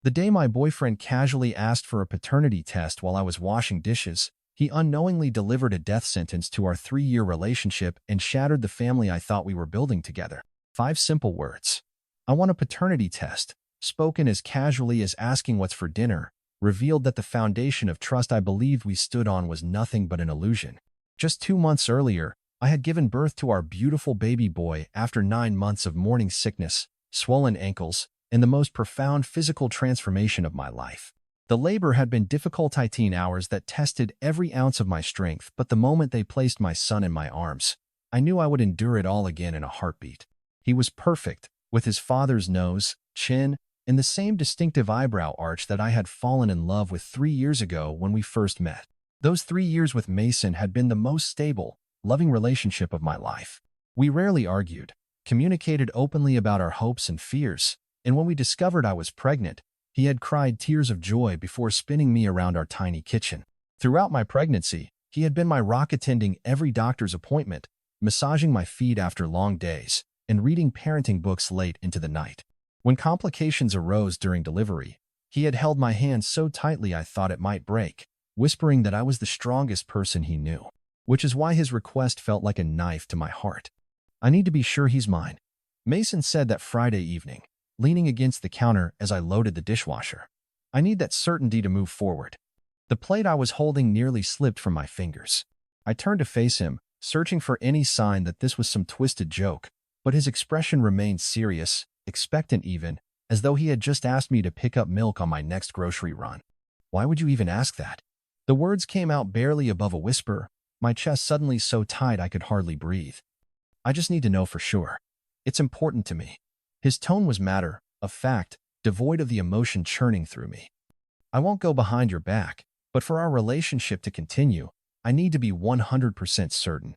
The day my boyfriend casually asked for a paternity test while I was washing dishes, he unknowingly delivered a death sentence to our 3-year relationship and shattered the family I thought we were building together. 5 simple words. I want a paternity test, spoken as casually as asking what's for dinner, revealed that the foundation of trust I believed we stood on was nothing but an illusion. Just 2 months earlier, I had given birth to our beautiful baby boy after 9 months of morning sickness, swollen ankles, and the most profound physical transformation of my life. The labor had been difficult 18 hours that tested every ounce of my strength, but the moment they placed my son in my arms, I knew I would endure it all again in a heartbeat. He was perfect, with his father's nose, chin, and the same distinctive eyebrow arch that I had fallen in love with 3 years ago when we first met. Those 3 years with Mason had been the most stable, loving relationship of my life. We rarely argued, communicated openly about our hopes and fears, and when we discovered I was pregnant, he had cried tears of joy before spinning me around our tiny kitchen. Throughout my pregnancy, he had been my rock, attending every doctor's appointment, massaging my feet after long days, and reading parenting books late into the night. When complications arose during delivery, he had held my hand so tightly I thought it might break, whispering that I was the strongest person he knew, which is why his request felt like a knife to my heart. I need to be sure he's mine, Mason said that Friday evening, leaning against the counter as I loaded the dishwasher. I need that certainty to move forward. The plate I was holding nearly slipped from my fingers. I turned to face him, searching for any sign that this was some twisted joke, but his expression remained serious, expectant even, as though he had just asked me to pick up milk on my next grocery run. Why would you even ask that? The words came out barely above a whisper, my chest suddenly so tight I could hardly breathe. I just need to know for sure. It's important to me. His tone was matter of fact, devoid of the emotion churning through me. I won't go behind your back, but for our relationship to continue, I need to be 100% certain.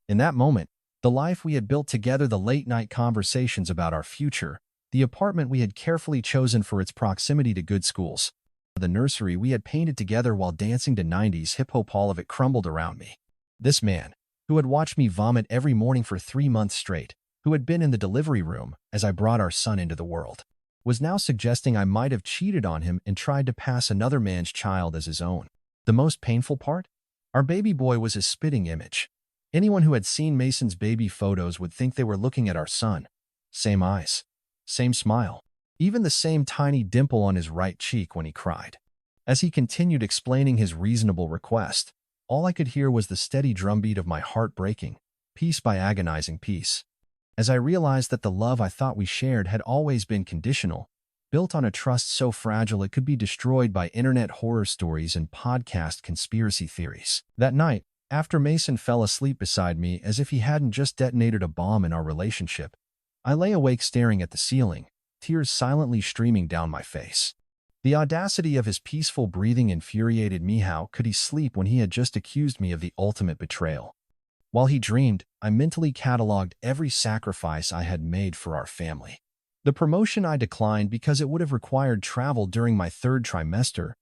In that moment, the life we had built together, the late-night conversations about our future, the apartment we had carefully chosen for its proximity to good schools, the nursery we had painted together while dancing to 90s hip-hop, all of it crumbled around me. This man, who had watched me vomit every morning for 3 months straight, who had been in the delivery room as I brought our son into the world, was now suggesting I might have cheated on him and tried to pass another man's child as his own. The most painful part? Our baby boy was his spitting image. Anyone who had seen Mason's baby photos would think they were looking at our son. Same eyes, same smile, even the same tiny dimple on his right cheek when he cried. As he continued explaining his reasonable request, all I could hear was the steady drumbeat of my heart breaking, piece by agonizing piece. As I realized that the love I thought we shared had always been conditional, built on a trust so fragile it could be destroyed by internet horror stories and podcast conspiracy theories. That night, after Mason fell asleep beside me as if he hadn't just detonated a bomb in our relationship, I lay awake staring at the ceiling, tears silently streaming down my face. The audacity of his peaceful breathing infuriated me. How could he sleep when he had just accused me of the ultimate betrayal? While he dreamed, I mentally cataloged every sacrifice I had made for our family. The promotion I declined because it would have required travel during my 3rd trimester,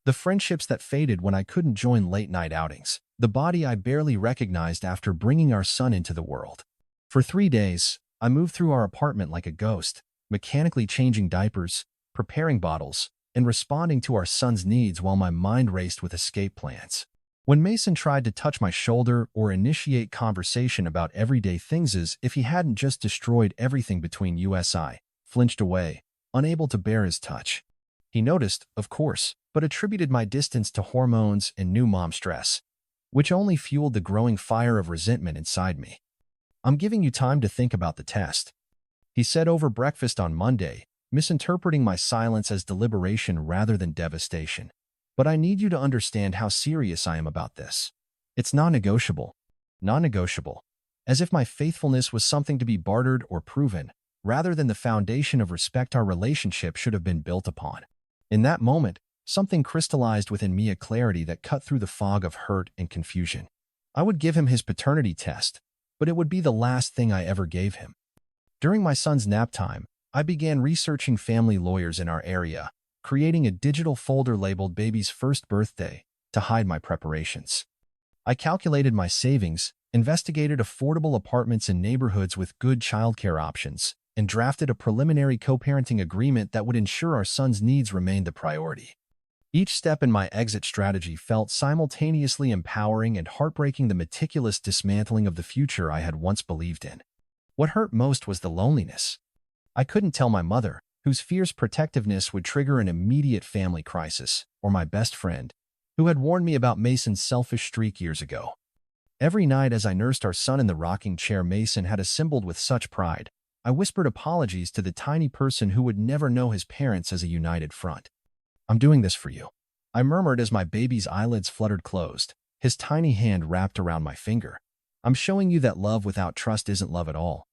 the friendships that faded when I couldn't join late-night outings, the body I barely recognized after bringing our son into the world. For 3 days, I moved through our apartment like a ghost, mechanically changing diapers, preparing bottles, and responding to our son's needs while my mind raced with escape plans. When Mason tried to touch my shoulder or initiate conversation about everyday things as if he hadn't just destroyed everything between us, I flinched away, unable to bear his touch. He noticed, of course, but attributed my distance to hormones and new mom stress, which only fueled the growing fire of resentment inside me. I'm giving you time to think about the test, he said over breakfast on Monday, misinterpreting my silence as deliberation rather than devastation. But I need you to understand how serious I am about this. It's non-negotiable. Non-negotiable. As if my faithfulness was something to be bartered or proven, rather than the foundation of respect our relationship should have been built upon. In that moment, something crystallized within me, a clarity that cut through the fog of hurt and confusion. I would give him his paternity test, but it would be the last thing I ever gave him. During my son's nap time, I began researching family lawyers in our area, creating a digital folder labeled Baby's First Birthday to hide my preparations. I calculated my savings, investigated affordable apartments in neighborhoods with good childcare options, and drafted a preliminary co-parenting agreement that would ensure our son's needs remained the priority. Each step in my exit strategy felt simultaneously empowering and heartbreaking, the meticulous dismantling of the future I had once believed in. What hurt most was the loneliness. I couldn't tell my mother, whose fierce protectiveness would trigger an immediate family crisis, or my best friend, who had warned me about Mason's selfish streak years ago. Every night as I nursed our son in the rocking chair Mason had assembled with such pride, I whispered apologies to the tiny person who would never know his parents as a united front. "I'm doing this for you," I murmured as my baby's eyelids fluttered closed, his tiny hand wrapped around my finger. "I'm showing you that love without trust isn't love at all.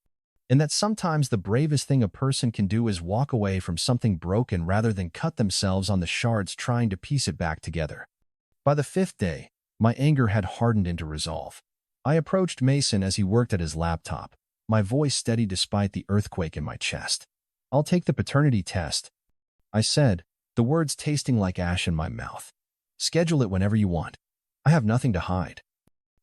And that sometimes the bravest thing a person can do is walk away from something broken rather than cut themselves on the shards trying to piece it back together." By the 5th day, my anger had hardened into resolve. I approached Mason as he worked at his laptop, my voice steady despite the earthquake in my chest. "I'll take the paternity test," I said, the words tasting like ash in my mouth. "Schedule it whenever you want. I have nothing to hide."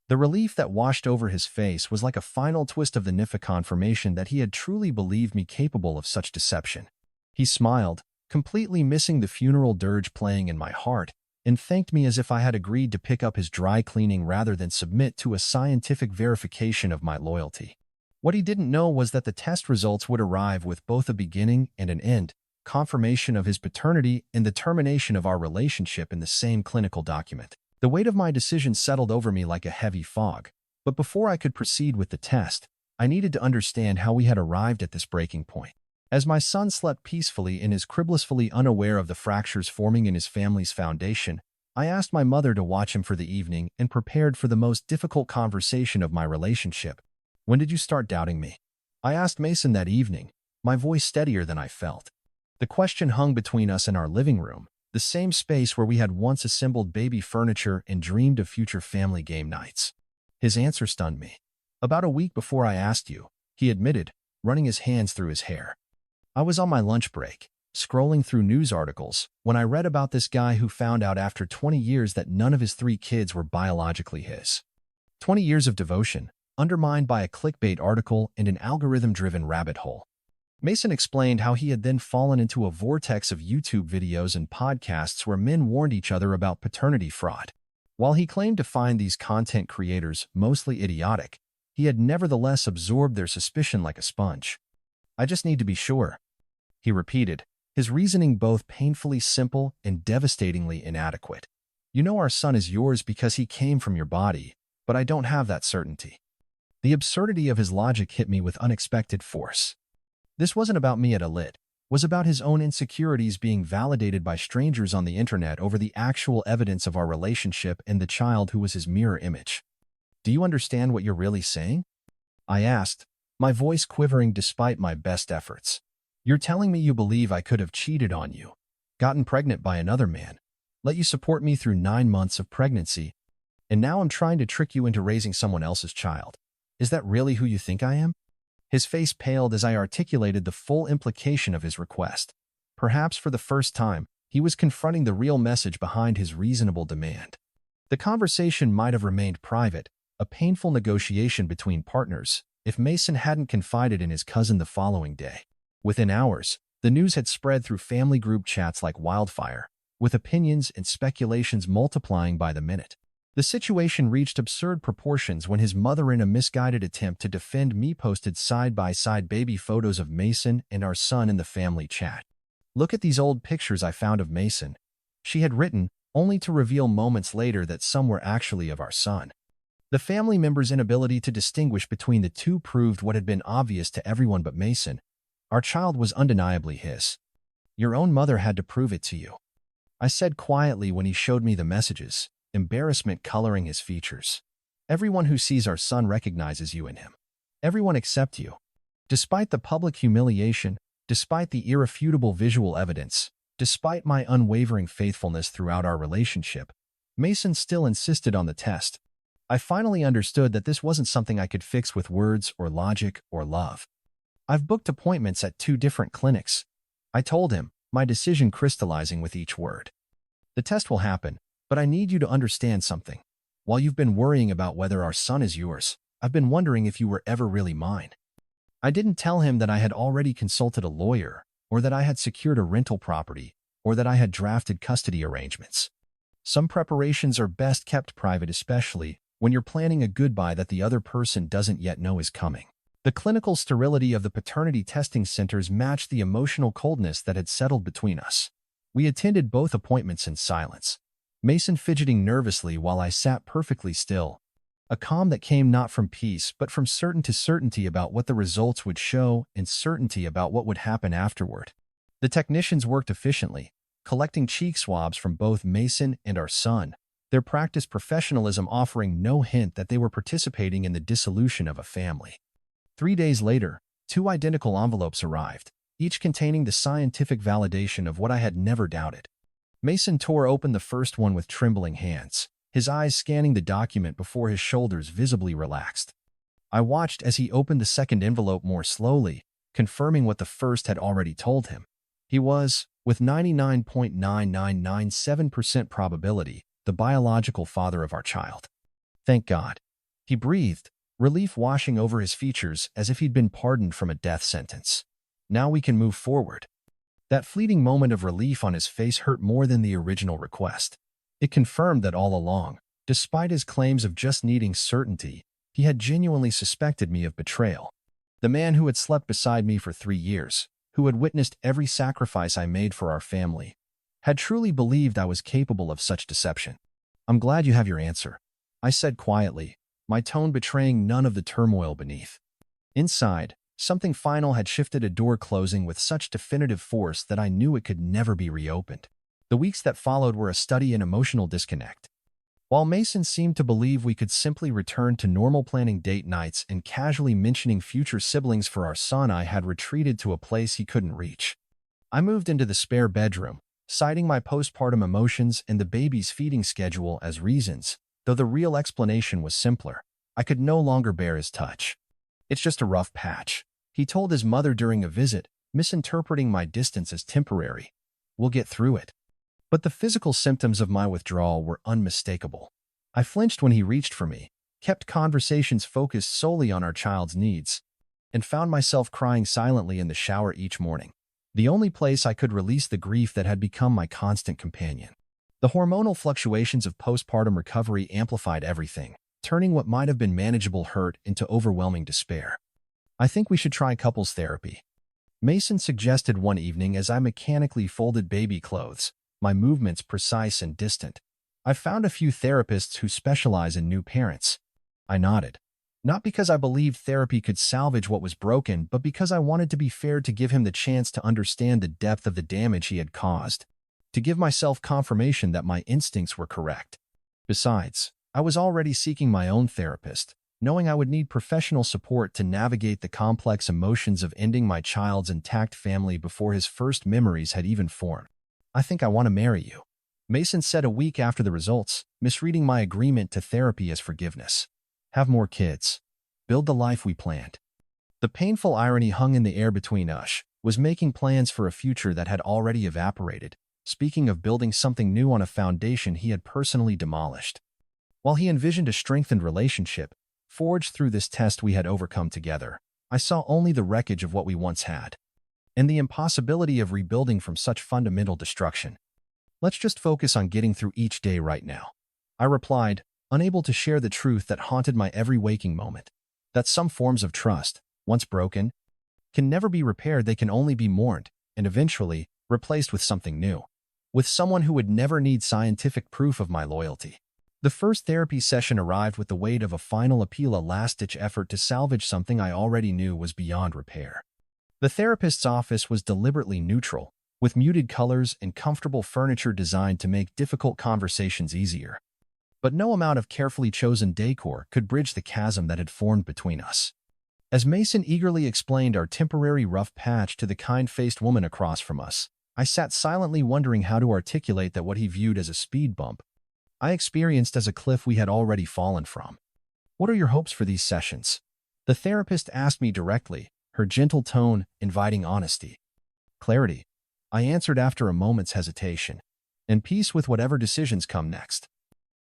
The relief that washed over his face was like a final twist of the knife, confirmation that he had truly believed me capable of such deception. He smiled, completely missing the funeral dirge playing in my heart, and thanked me as if I had agreed to pick up his dry cleaning rather than submit to a scientific verification of my loyalty. What he didn't know was that the test results would arrive with both a beginning and an end, confirmation of his paternity and the termination of our relationship in the same clinical document. The weight of my decision settled over me like a heavy fog, but before I could proceed with the test, I needed to understand how we had arrived at this breaking point. As my son slept peacefully in his crib, blissfully unaware of the fractures forming in his family's foundation, I asked my mother to watch him for the evening and prepared for the most difficult conversation of my relationship. "When did you start doubting me?" I asked Mason that evening, my voice steadier than I felt. The question hung between us in our living room, the same space where we had once assembled baby furniture and dreamed of future family game nights. His answer stunned me. "About a week before I asked you," he admitted, running his hands through his hair. "I was on my lunch break, scrolling through news articles, when I read about this guy who found out after 20 years that none of his 3 kids were biologically his. 20 years of devotion, undermined by a clickbait article and an algorithm-driven rabbit hole." Mason explained how he had then fallen into a vortex of YouTube videos and podcasts where men warned each other about paternity fraud. While he claimed to find these content creators mostly idiotic, he had nevertheless absorbed their suspicion like a sponge. "I just need to be sure," he repeated, his reasoning both painfully simple and devastatingly inadequate. "You know our son is yours because he came from your body, but I don't have that certainty." The absurdity of his logic hit me with unexpected force. This wasn't about me at a lit. It was about his own insecurities being validated by strangers on the internet over the actual evidence of our relationship and the child who was his mirror image. "Do you understand what you're really saying?" I asked, my voice quivering despite my best efforts. "You're telling me you believe I could have cheated on you, gotten pregnant by another man, let you support me through 9 months of pregnancy, and now I'm trying to trick you into raising someone else's child. Is that really who you think I am?" His face paled as I articulated the full implication of his request. Perhaps for the first time, he was confronting the real message behind his reasonable demand. The conversation might have remained private, a painful negotiation between partners, if Mason hadn't confided in his cousin the following day. Within hours, the news had spread through family group chats like wildfire, with opinions and speculations multiplying by the minute. The situation reached absurd proportions when his mother, in a misguided attempt to defend me, posted side-by-side baby photos of Mason and our son in the family chat. "Look at these old pictures I found of Mason," she had written, only to reveal moments later that some were actually of our son. The family members' inability to distinguish between the two proved what had been obvious to everyone but Mason. Our child was undeniably his. "Your own mother had to prove it to you," I said quietly when he showed me the messages, embarrassment coloring his features. "Everyone who sees our son recognizes you in him. Everyone except you." Despite the public humiliation, despite the irrefutable visual evidence, despite my unwavering faithfulness throughout our relationship, Mason still insisted on the test. I finally understood that this wasn't something I could fix with words or logic or love. "I've booked appointments at 2 different clinics," I told him, my decision crystallizing with each word. "The test will happen, but I need you to understand something. While you've been worrying about whether our son is yours, I've been wondering if you were ever really mine." I didn't tell him that I had already consulted a lawyer, or that I had secured a rental property, or that I had drafted custody arrangements. Some preparations are best kept private, especially when you're planning a goodbye that the other person doesn't yet know is coming. The clinical sterility of the paternity testing centers matched the emotional coldness that had settled between us. We attended both appointments in silence, Mason fidgeting nervously while I sat perfectly still, a calm that came not from peace but from certainty about what the results would show and certainty about what would happen afterward. The technicians worked efficiently, collecting cheek swabs from both Mason and our son, their practiced professionalism offering no hint that they were participating in the dissolution of a family. 3 days later, 2 identical envelopes arrived, each containing the scientific validation of what I had never doubted. Mason tore open the first one with trembling hands, his eyes scanning the document before his shoulders visibly relaxed. I watched as he opened the second envelope more slowly, confirming what the first had already told him. He was, with 99.9997% probability, the biological father of our child. Thank God. He breathed, relief washing over his features as if he'd been pardoned from a death sentence. Now we can move forward. That fleeting moment of relief on his face hurt more than the original request. It confirmed that all along, despite his claims of just needing certainty, he had genuinely suspected me of betrayal. The man who had slept beside me for 3 years, who had witnessed every sacrifice I made for our family, had truly believed I was capable of such deception. "I'm glad you have your answer," I said quietly, my tone betraying none of the turmoil beneath. Inside, something final had shifted, a door closing with such definitive force that I knew it could never be reopened. The weeks that followed were a study in emotional disconnect. While Mason seemed to believe we could simply return to normal planning date nights and casually mentioning future siblings for our son, I had retreated to a place he couldn't reach. I moved into the spare bedroom, citing my postpartum emotions and the baby's feeding schedule as reasons, though the real explanation was simpler. I could no longer bear his touch. "It's just a rough patch," he told his mother during a visit, misinterpreting my distance as temporary. "We'll get through it." But the physical symptoms of my withdrawal were unmistakable. I flinched when he reached for me, kept conversations focused solely on our child's needs, and found myself crying silently in the shower each morning, the only place I could release the grief that had become my constant companion. The hormonal fluctuations of postpartum recovery amplified everything, turning what might have been manageable hurt into overwhelming despair. "I think we should try couples therapy," Mason suggested one evening as I mechanically folded baby clothes, my movements precise and distant. "I've found a few therapists who specialize in new parents." I nodded. Not because I believed therapy could salvage what was broken, but because I wanted to be fair, to give him the chance to understand the depth of the damage he had caused, to give myself confirmation that my instincts were correct. Besides, I was already seeking my own therapist, knowing I would need professional support to navigate the complex emotions of ending my child's intact family before his first memories had even formed. "I think I want to marry you," Mason said a week after the results, misreading my agreement to therapy as forgiveness. "Have more kids. Build the life we planned." The painful irony hung in the air between us, was making plans for a future that had already evaporated, speaking of building something new on a foundation he had personally demolished. While he envisioned a strengthened relationship, forged through this test we had overcome together, I saw only the wreckage of what we once had, and the impossibility of rebuilding from such fundamental destruction. "Let's just focus on getting through each day right now," I replied, unable to share the truth that haunted my every waking moment. That some forms of trust, once broken, can never be repaired. They can only be mourned, and eventually replaced with something new, with someone who would never need scientific proof of my loyalty. The first therapy session arrived with the weight of a final appeal, a last-ditch effort to salvage something I already knew was beyond repair. The therapist's office was deliberately neutral, with muted colors and comfortable furniture designed to make difficult conversations easier. But no amount of carefully chosen decor could bridge the chasm that had formed between us. As Mason eagerly explained our temporary rough patch to the kind-faced woman across from us, I sat silently wondering how to articulate that what he viewed as a speed bump, I experienced as a cliff we had already fallen from. "What are your hopes for these sessions?" the therapist asked me directly, her gentle tone inviting honesty. "Clarity," I answered after a moment's hesitation, "and peace with whatever decisions come next."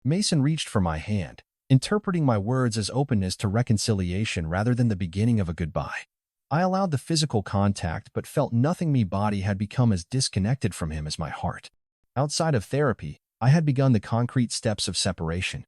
Mason reached for my hand, interpreting my words as openness to reconciliation rather than the beginning of a goodbye. I allowed the physical contact but felt nothing. My body had become as disconnected from him as my heart. Outside of therapy, I had begun the concrete steps of separation.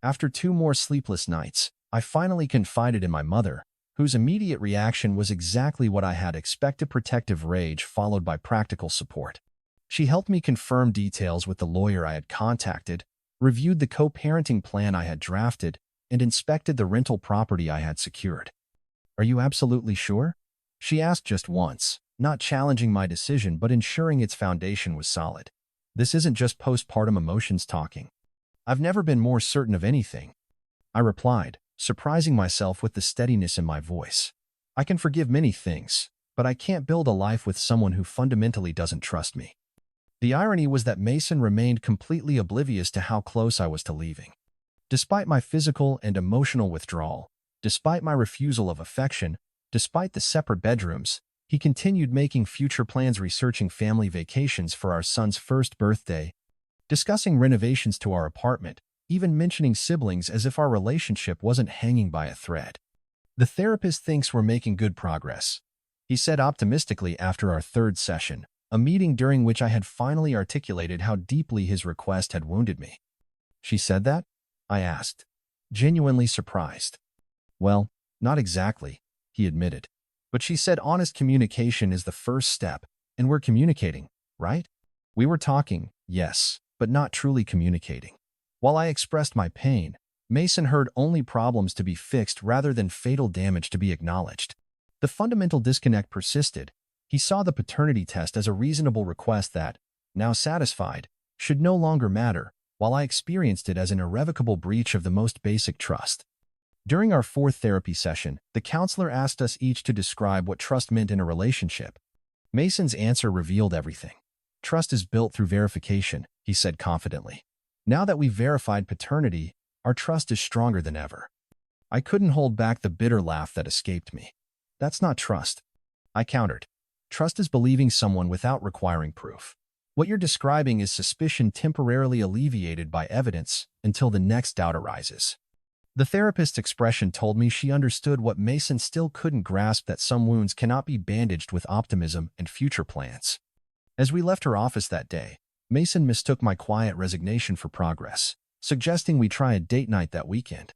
After 2 more sleepless nights, I finally confided in my mother, whose immediate reaction was exactly what I had expected: protective rage followed by practical support. She helped me confirm details with the lawyer I had contacted, reviewed the co-parenting plan I had drafted, and inspected the rental property I had secured. "Are you absolutely sure?" she asked just once, not challenging my decision but ensuring its foundation was solid. "This isn't just postpartum emotions talking." "I've never been more certain of anything," I replied, surprising myself with the steadiness in my voice. "I can forgive many things, but I can't build a life with someone who fundamentally doesn't trust me." The irony was that Mason remained completely oblivious to how close I was to leaving. Despite my physical and emotional withdrawal, despite my refusal of affection, despite the separate bedrooms, he continued making future plans, researching family vacations for our son's first birthday, discussing renovations to our apartment, even mentioning siblings as if our relationship wasn't hanging by a thread. "The therapist thinks we're making good progress," he said optimistically after our 3rd session, a meeting during which I had finally articulated how deeply his request had wounded me. "She said that?" I asked, genuinely surprised. "Well, not exactly," he admitted. "But she said honest communication is the first step, and we're communicating, right?" We were talking, yes, but not truly communicating. While I expressed my pain, Mason heard only problems to be fixed rather than fatal damage to be acknowledged. The fundamental disconnect persisted. He saw the paternity test as a reasonable request that, now satisfied, should no longer matter, while I experienced it as an irrevocable breach of the most basic trust. During our 4th therapy session, the counselor asked us each to describe what trust meant in a relationship. Mason's answer revealed everything. "Trust is built through verification," he said confidently. "Now that we've verified paternity, our trust is stronger than ever." I couldn't hold back the bitter laugh that escaped me. "That's not trust," I countered. "Trust is believing someone without requiring proof. What you're describing is suspicion temporarily alleviated by evidence until the next doubt arises." The therapist's expression told me she understood what Mason still couldn't grasp: that some wounds cannot be bandaged with optimism and future plans. As we left her office that day, Mason mistook my quiet resignation for progress, suggesting we try a date night that weekend.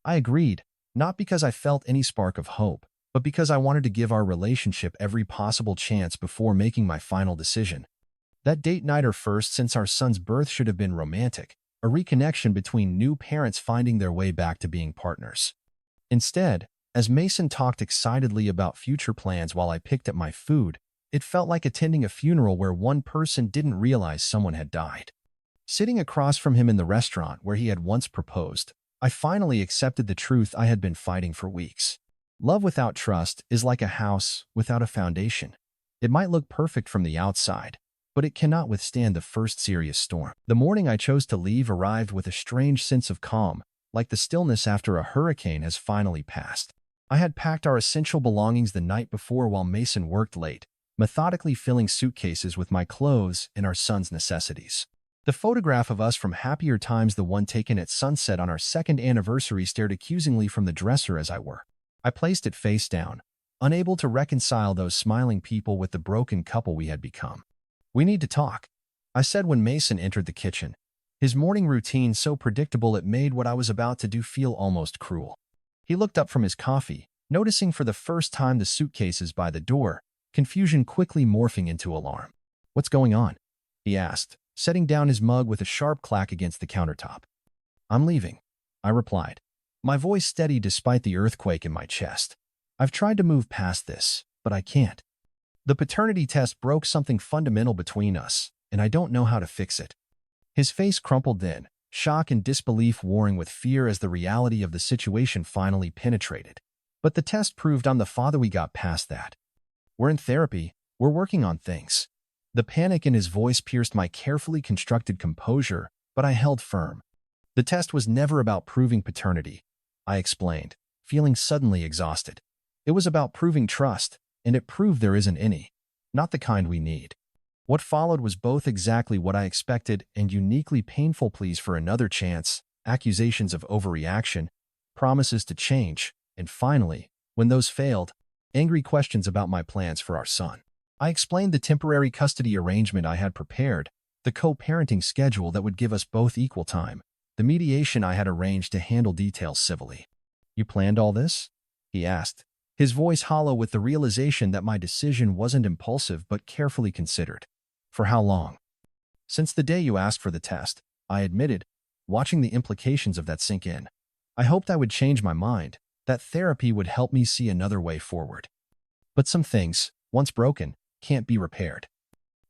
I agreed, not because I felt any spark of hope, but because I wanted to give our relationship every possible chance before making my final decision. That date night, our first since our son's birth, should have been romantic, a reconnection between new parents finding their way back to being partners. Instead, as Mason talked excitedly about future plans while I picked at my food, it felt like attending a funeral where one person didn't realize someone had died. Sitting across from him in the restaurant where he had once proposed, I finally accepted the truth I had been fighting for weeks. Love without trust is like a house without a foundation. It might look perfect from the outside, but it cannot withstand the first serious storm. The morning I chose to leave arrived with a strange sense of calm, like the stillness after a hurricane has finally passed. I had packed our essential belongings the night before while Mason worked late, methodically filling suitcases with my clothes and our son's necessities. The photograph of us from happier times, the one taken at sunset on our 2nd anniversary, stared accusingly from the dresser as I were. I placed it face down, unable to reconcile those smiling people with the broken couple we had become. "We need to talk," I said when Mason entered the kitchen, his morning routine so predictable it made what I was about to do feel almost cruel. He looked up from his coffee, noticing for the first time the suitcases by the door, confusion quickly morphing into alarm. "What's going on?" he asked, setting down his mug with a sharp clack against the countertop. "I'm leaving," I replied, my voice steady despite the earthquake in my chest. "I've tried to move past this, but I can't. The paternity test broke something fundamental between us, and I don't know how to fix it." His face crumpled then, shock and disbelief warring with fear as the reality of the situation finally penetrated. "But the test proved I'm the father." "We got past that. We're in therapy. We're working on things." The panic in his voice pierced my carefully constructed composure, but I held firm. "The test was never about proving paternity," I explained, feeling suddenly exhausted. "It was about proving trust, and it proved there isn't any. Not the kind we need." What followed was both exactly what I expected and uniquely painful: pleas for another chance, accusations of overreaction, promises to change, and finally, when those failed, angry questions about my plans for our son. I explained the temporary custody arrangement I had prepared, the co-parenting schedule that would give us both equal time, the mediation I had arranged to handle details civilly. "You planned all this?" he asked, his voice hollow with the realization that my decision wasn't impulsive but carefully considered. "For how long?" "Since the day you asked for the test," I admitted, watching the implications of that sink in. I hoped I would change my mind, that therapy would help me see another way forward. But some things, once broken, can't be repaired.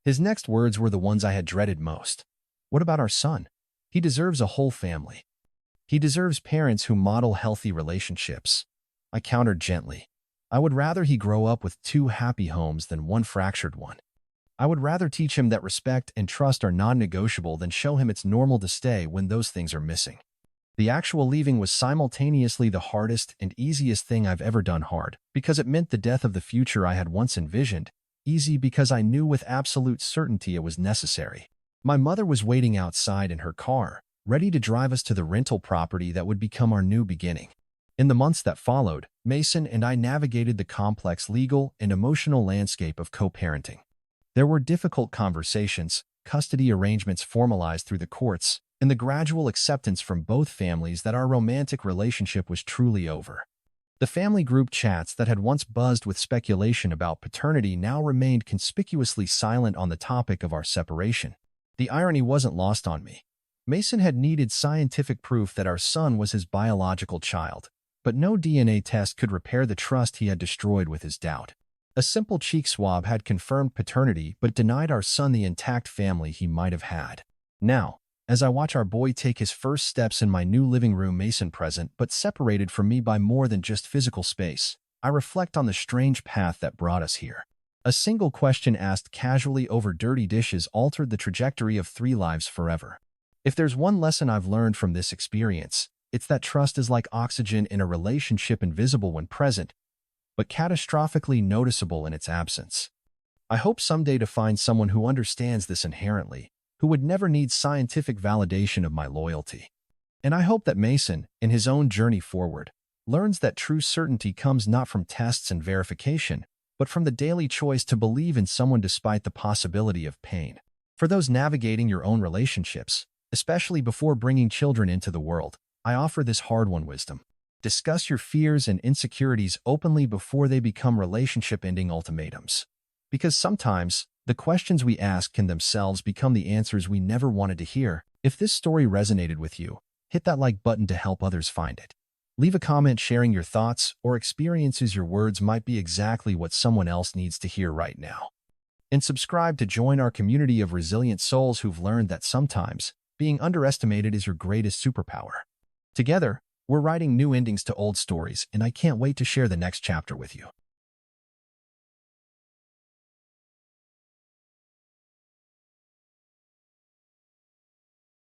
His next words were the ones I had dreaded most. "What about our son? He deserves a whole family. He deserves parents who model healthy relationships." I countered gently. "I would rather he grow up with 2 happy homes than one fractured one. I would rather teach him that respect and trust are non-negotiable than show him it's normal to stay when those things are missing." The actual leaving was simultaneously the hardest and easiest thing I've ever done. Hard because it meant the death of the future I had once envisioned, easy because I knew with absolute certainty it was necessary. My mother was waiting outside in her car, ready to drive us to the rental property that would become our new beginning. In the months that followed, Mason and I navigated the complex legal and emotional landscape of co-parenting. There were difficult conversations, custody arrangements formalized through the courts, and the gradual acceptance from both families that our romantic relationship was truly over. The family group chats that had once buzzed with speculation about paternity now remained conspicuously silent on the topic of our separation. The irony wasn't lost on me. Mason had needed scientific proof that our son was his biological child, but no DNA test could repair the trust he had destroyed with his doubt. A simple cheek swab had confirmed paternity but denied our son the intact family he might have had. Now, as I watch our boy take his first steps in my new living room, Mason present but separated from me by more than just physical space, I reflect on the strange path that brought us here. A single question asked casually over dirty dishes altered the trajectory of 3 lives forever. If there's one lesson I've learned from this experience, it's that trust is like oxygen in a relationship, invisible when present, but catastrophically noticeable in its absence. I hope someday to find someone who understands this inherently, who would never need scientific validation of my loyalty. And I hope that Mason, in his own journey forward, learns that true certainty comes not from tests and verification, but from the daily choice to believe in someone despite the possibility of pain. For those navigating your own relationships, especially before bringing children into the world, I offer this hard-won wisdom. Discuss your fears and insecurities openly before they become relationship-ending ultimatums. Because sometimes, the questions we ask can themselves become the answers we never wanted to hear. If this story resonated with you, hit that like button to help others find it. Leave a comment sharing your thoughts or experiences. Your words might be exactly what someone else needs to hear right now. And subscribe to join our community of resilient souls who've learned that sometimes, being underestimated is your greatest superpower. Together, we're writing new endings to old stories, and I can't wait to share the next chapter with you.